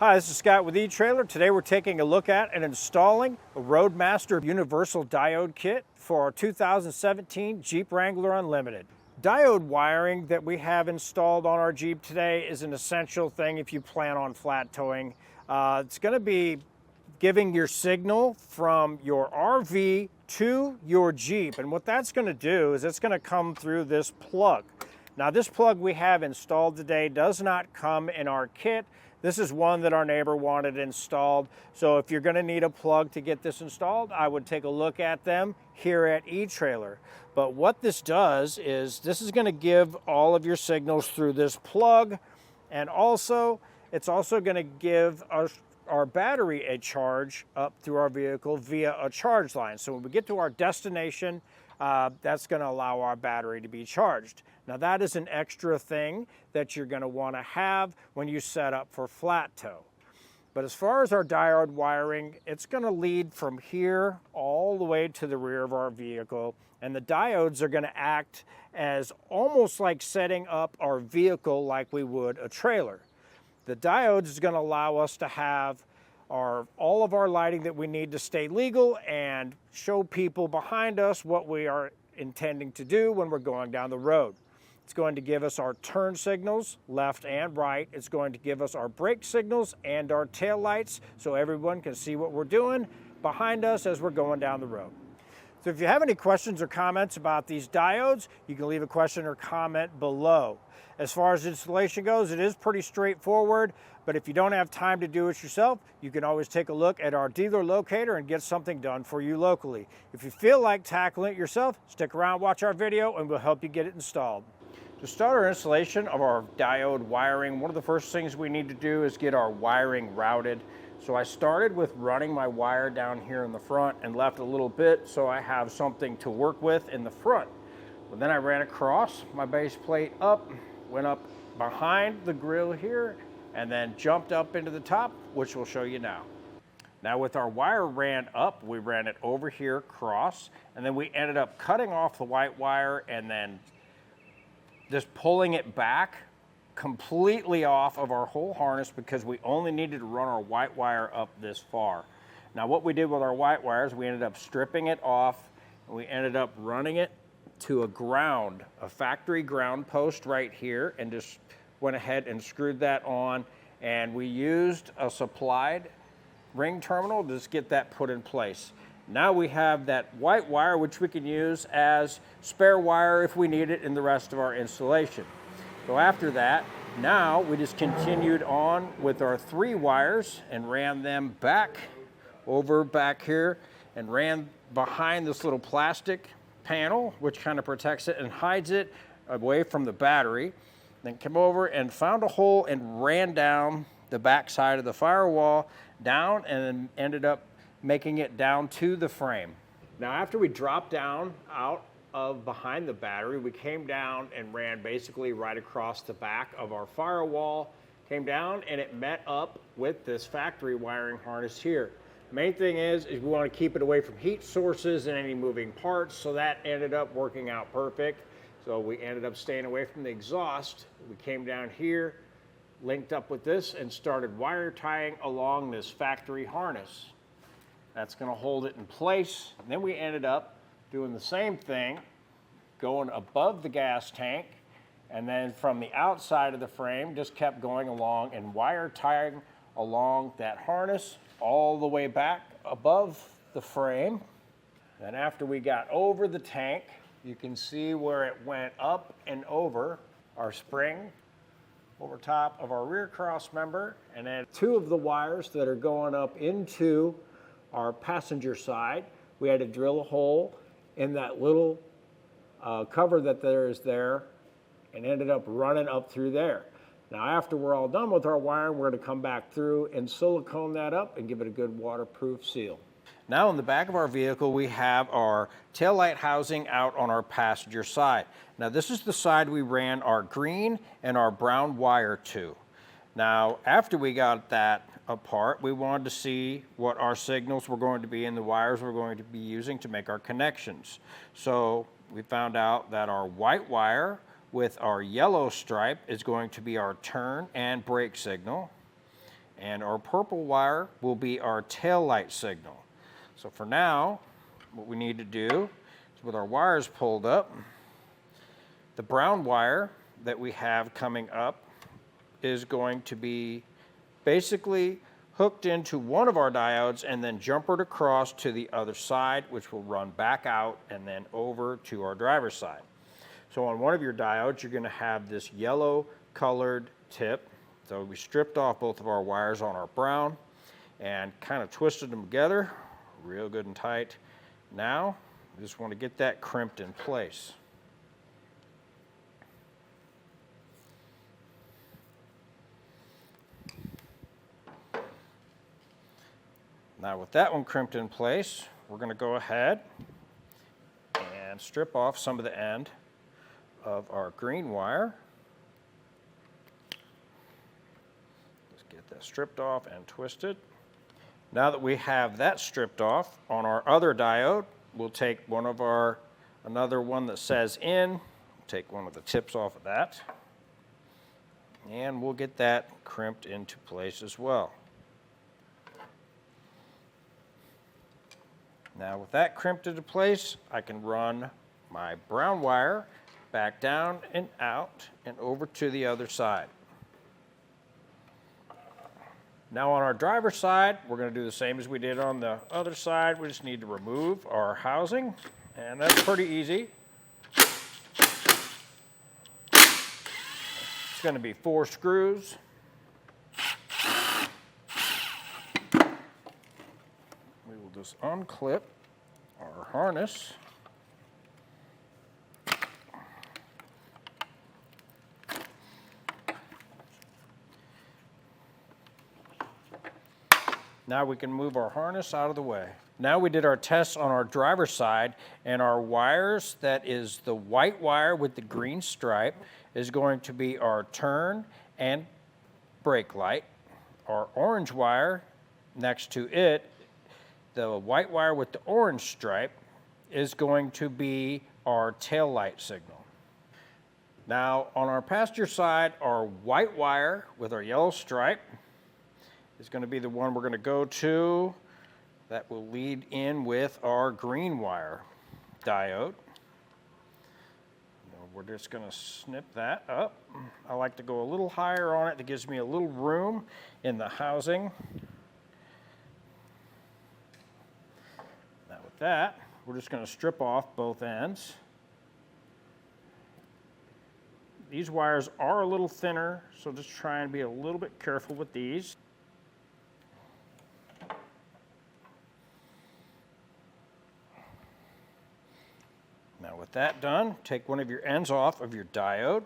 Hi, this is Scott with eTrailer. Today we're taking a look at and installing a Roadmaster Universal Diode Kit for our 2017 Jeep Wrangler Unlimited. Diode wiring that we have installed on our Jeep today is an essential thing if you plan on flat towing. It's going to be giving your signal from your RV to your Jeep, and what that's going to do is it's going to come through this plug. Now this plug we have installed today does not come in our kit. This is one that our neighbor wanted installed. So if you're going to need a plug to get this installed, I would take a look at them here at eTrailer. But what this does is this is going to give all of your signals through this plug, and also it's also going to give our battery a charge up through our vehicle via a charge line. So when we get to our destination, that's going to allow our battery to be charged. Now that is an extra thing that you're going to want to have when you set up for flat tow. But as far as our diode wiring, it's going to lead from here all the way to the rear of our vehicle, and the diodes are going to act as almost like setting up our vehicle like we would a trailer. The diodes is going to allow us to have all of our lighting that we need to stay legal and show people behind us what we are intending to do when we're going down the road. It's going to give us our turn signals, left and right. It's going to give us our brake signals and our tail lights so everyone can see what we're doing behind us as we're going down the road. So if you have any questions or comments about these diodes, you can leave a question or comment below. As far as installation goes, it is pretty straightforward, but if you don't have time to do it yourself, you can always take a look at our dealer locator and get something done for you locally. If you feel like tackling it yourself, stick around, watch our video, and we'll help you get it installed. To start our installation of our diode wiring, one of the first things we need to do is get our wiring routed. So I started with running my wire down here in the front and left a little bit so I have something to work with in the front. But then I ran across my base plate up, went up behind the grill here, and then jumped up into the top, which we'll show you now. Now with our wire ran up, we ran it over here across, and then we ended up cutting off the white wire and then just pulling it back completely off of our whole harness because we only needed to run our white wire up this far. Now what we did with our white wires, we ended up stripping it off, and we ended up running it to a factory ground post right here, and just went ahead and screwed that on, and we used a supplied ring terminal to just get that put in place. Now we have that white wire which we can use as spare wire if we need it in the rest of our installation. So after that, now we just continued on with our 3 wires and ran them back here and ran behind this little plastic panel which kind of protects it and hides it away from the battery. Then came over and found a hole and ran down the back side of the firewall down, and then ended up making it down to the frame. Now after we dropped down out of behind the battery, we came down and ran basically right across the back of our firewall, came down, and it met up with this factory wiring harness here. Main thing is we want to keep it away from heat sources and any moving parts, so that ended up working out perfect. So we ended up staying away from the exhaust. We came down here, linked up with this, and started wire tying along this factory harness. That's going to hold it in place. And then we ended up doing the same thing, going above the gas tank, and then from the outside of the frame just kept going along and wire tying along that harness all the way back above the frame. Then after we got over the tank, you can see where it went up and over our spring over top of our rear cross member, and then 2 of the wires that are going up into our passenger side, we had to drill a hole in that little cover that there is there, and ended up running up through there. Now after we're all done with our wiring, we're going to come back through and silicone that up and give it a good waterproof seal. Now in the back of our vehicle, we have our taillight housing out on our passenger side. Now this is the side we ran our green and our brown wire to. Now after we got that apart, we wanted to see what our signals were going to be and the wires we're going to be using to make our connections. So we found out that our white wire with our yellow stripe is going to be our turn and brake signal. And our purple wire will be our tail light signal. So for now, what we need to do is, with our wires pulled up, the brown wire that we have coming up is going to be basically hooked into one of our diodes and then jumpered across to the other side, which will run back out and then over to our driver's side. So on one of your diodes, you're going to have this yellow colored tip. So we stripped off both of our wires on our brown and kind of twisted them together real good and tight. Now, we just want to get that crimped in place. Now with that one crimped in place, we're going to go ahead and strip off some of the end of our green wire. Let's get that stripped off and twisted. Now that we have that stripped off, on our other diode, we'll take another one that says in, take one of the tips off of that, and we'll get that crimped into place as well. Now with that crimped into place, I can run my brown wire back down and out and over to the other side. Now on our driver's side, we're going to do the same as we did on the other side. We just need to remove our housing, and that's pretty easy. It's going to be 4 screws. We will just unclip our harness. Now we can move our harness out of the way. Now we did our tests on our driver's side, and our wires, that is the white wire with the green stripe, is going to be our turn and brake light. Our orange wire next to it, the white wire with the orange stripe, is going to be our tail light signal. Now on our passenger side, our white wire with our yellow stripe is going to be the one we're going to go to. That will lead in with our green wire diode. We're just going to snip that up. I like to go a little higher on it. That gives me a little room in the housing. Now with that, we're just going to strip off both ends. These wires are a little thinner, so just try and be a little bit careful with these. Now with that done, take one of your ends off of your diode.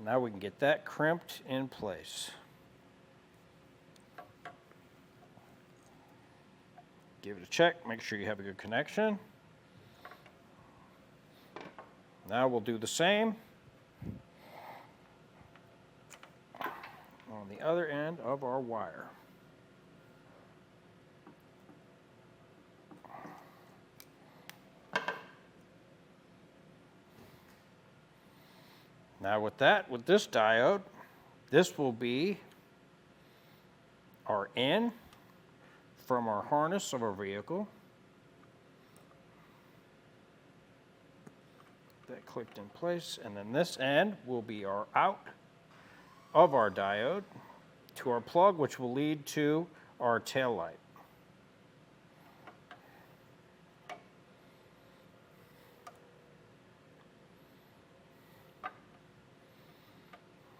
Now we can get that crimped in place. Give it a check, make sure you have a good connection. Now we'll do the same on the other end of our wire. Now with this diode, this will be our in from our harness of our vehicle. That clicked in place, and then this end will be our out of our diode to our plug, which will lead to our tail light.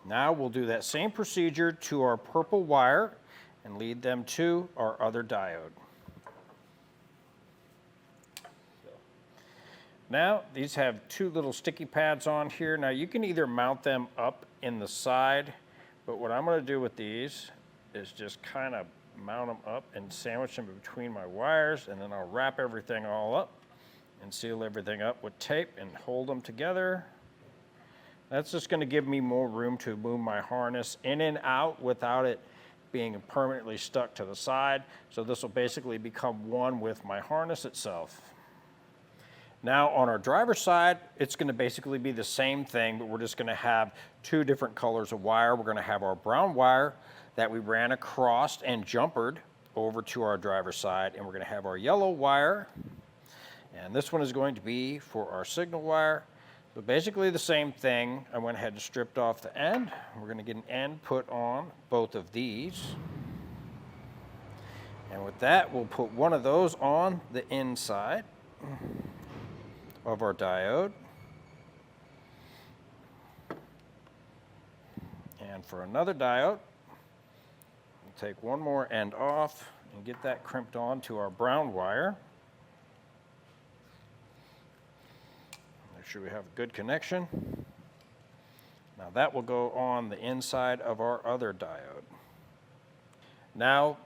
Now we'll do that same procedure to our purple wire and lead them to our other diode. Now these have 2 little sticky pads on here. Now you can either mount them up in the side, but what I'm going to do with these is just kind of mount them up and sandwich them between my wires, and then I'll wrap everything all up and seal everything up with tape and hold them together. That's just going to give me more room to move my harness in and out without it being permanently stuck to the side. So this will basically become one with my harness itself. Now on our driver's side, it's going to basically be the same thing, but we're just going to have two different colors of wire. We're going to have our brown wire that we ran across and jumpered over to our driver's side, and we're going to have our yellow wire, and this one is going to be for our signal wire. But basically the same thing. I went ahead and stripped off the end. We're going to get an end put on both of these. And with that, we'll put one of those on the inside of our diode. And for another diode, we'll take one more end off and get that crimped on to our brown wire. Make sure we have a good connection. Now that will go on the inside of our other diode. Now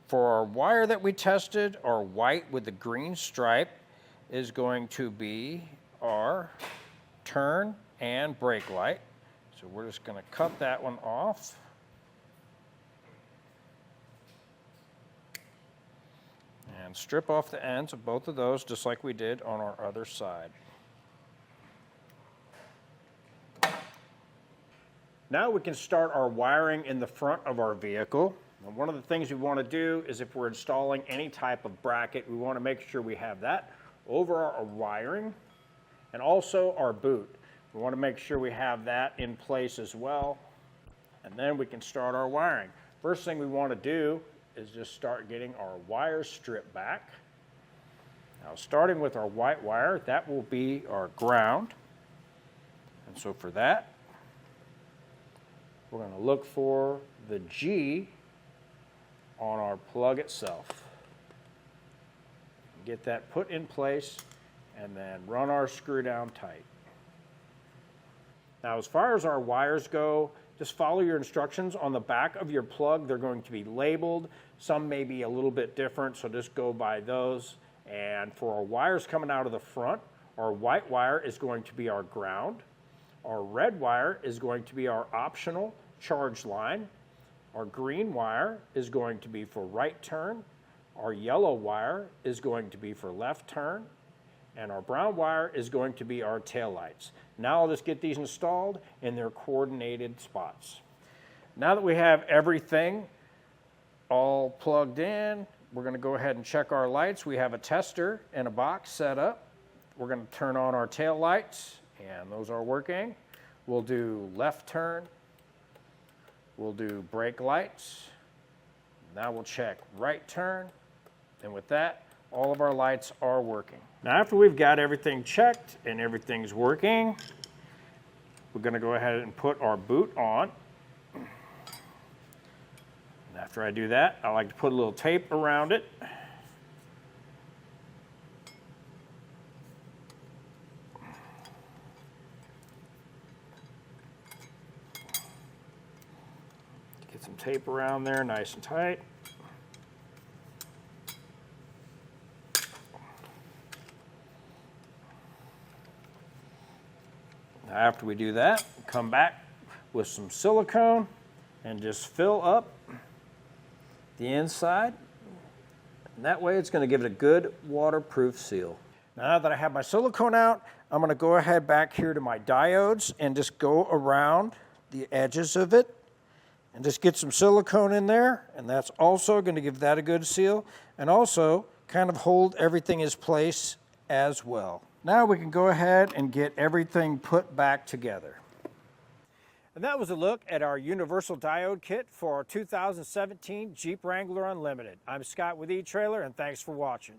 for our wire that we tested, our white with the green stripe is going to be our turn and brake light. So we're just going to cut that one off. And strip off the ends of both of those just like we did on our other side. Now we can start our wiring in the front of our vehicle. And one of the things we want to do is if we're installing any type of bracket, we want to make sure we have that over our wiring and also our boot. We want to make sure we have that in place as well, and then we can start our wiring. First thing we want to do is just start getting our wires stripped back. Now starting with our white wire, that will be our ground. And so for that, we're going to look for the G on our plug itself. Get that put in place and then run our screw down tight. Now as far as our wires go, just follow your instructions on the back of your plug. They're going to be labeled. Some may be a little bit different, so just go by those. And for our wires coming out of the front, our white wire is going to be our ground. Our red wire is going to be our optional charge line. Our green wire is going to be for right turn. Our yellow wire is going to be for left turn. And our brown wire is going to be our tail lights. Now I'll just get these installed in their coordinated spots. Now that we have everything all plugged in, we're going to go ahead and check our lights. We have a tester and a box set up. We're going to turn on our tail lights, and those are working. We'll do left turn. We'll do brake lights. Now we'll check right turn. And with that, all of our lights are working. Now after we've got everything checked and everything's working, we're going to go ahead and put our boot on. And after I do that, I like to put a little tape around it. Get some tape around there nice and tight. After we do that, come back with some silicone and just fill up the inside. And that way it's going to give it a good waterproof seal. Now that I have my silicone out, I'm going to go ahead back here to my diodes and just go around the edges of it and just get some silicone in there. And that's also going to give that a good seal and also kind of hold everything in place as well. Now we can go ahead and get everything put back together. And that was a look at our universal diode kit for our 2017 Jeep Wrangler Unlimited. I'm Scott with eTrailer, and thanks for watching.